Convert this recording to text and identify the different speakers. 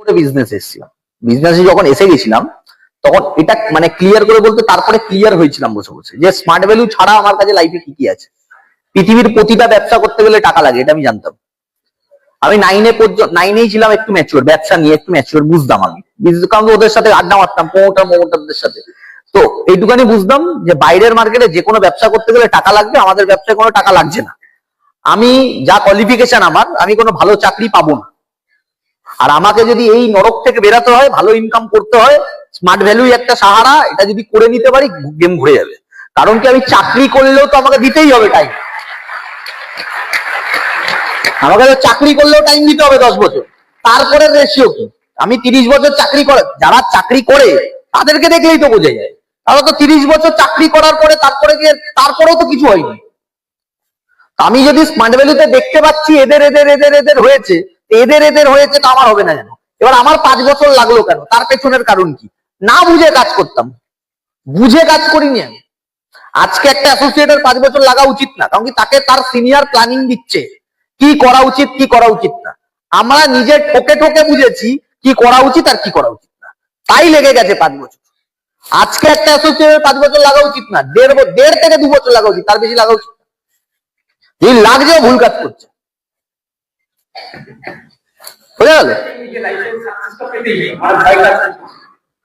Speaker 1: করতে বিজনেস এসেছিলাম। বিজনেসে যখন এসে গেছিলাম তখন এটা মানে ক্লিয়ার করে বলতে তারপরে ক্লিয়ার হয়েছিলাম বসে বসে যে স্মার্ট ভ্যালু ছাড়া আমার কাছে লাইফে কি কি আছে। পৃথিবীর প্রতিটা ব্যবসা করতে গেলে টাকা লাগে, এটা আমি জানতাম। আমি নাইনেই ছিলাম একটু ম্যাচিওর, ব্যবসা নিয়ে একটু ম্যাচিওর বুঝতাম আমি, কারণ ওদের সাথে আড্ডা মারতাম প্রমোটারদের সাথে। তো এইটুখানি বুঝতাম যে বাইরের মার্কেটে যে কোনো ব্যবসা করতে গেলে টাকা লাগবে, আমাদের ব্যবসায় কোনো টাকা লাগছে না। আমি যা কোয়ালিফিকেশন আমার, আমি কোনো ভালো চাকরি পাবো না। আর আমাকে যদি এই নরক থেকে বেরাতে হয়, ভালো ইনকাম করতে হয়, স্মার্ট ভ্যালুই একটা সাহারা, এটা যদি করে নিতে পারি গেম ঘুরে যাবে। কারণ কি, আমি চাকরি করলেও তো আমাকে দিতেই হবে টাইম, আমাকে তো চাকরি করলেও টাইম দিতে হবে 10 বছর। তারপরে রেশিও কি, আমি 30 বছর চাকরি করে, যারা চাকরি করে তাদেরকে দেখলেই তো বোঝা যায়, তারা তো 30 বছর চাকরি করার পরে তারপরেও তো কিছু হয়নি। আমি যদি স্মার্ট ভ্যালুতে দেখতে পাচ্ছি এদের এদের এদের এদের হয়েছে, এদের হয়েছে, তো আমার হবে না কেন? এবার আমার 5 বছর লাগলো কেন? তার পেছনের কারণ কি? না বুঝে কাজ করতাম, বুঝে কাজ করিনি আমি। আজকে একটা অ্যাসোসিয়েটের 5 বছর লাগা উচিত না, কারণ কি তাকে তার সিনিয়র প্ল্যানিং দিচ্ছে কি করা উচিত কি করা উচিত না। আমরা নিজে ঠকে ঠকে বুঝেছি কি করা উচিত আর কি করা উচিত না, তাই লেগে গেছে 5 বছর। আজকে একটা অ্যাসোসিয়েটের 5 বছর লাগা উচিত না, দেড় থেকে 2 বছর লাগা উচিত, তার বেশি লাগা উচিত না। এই লাগছে ভুল কাজ করছে, বোঝা গেল?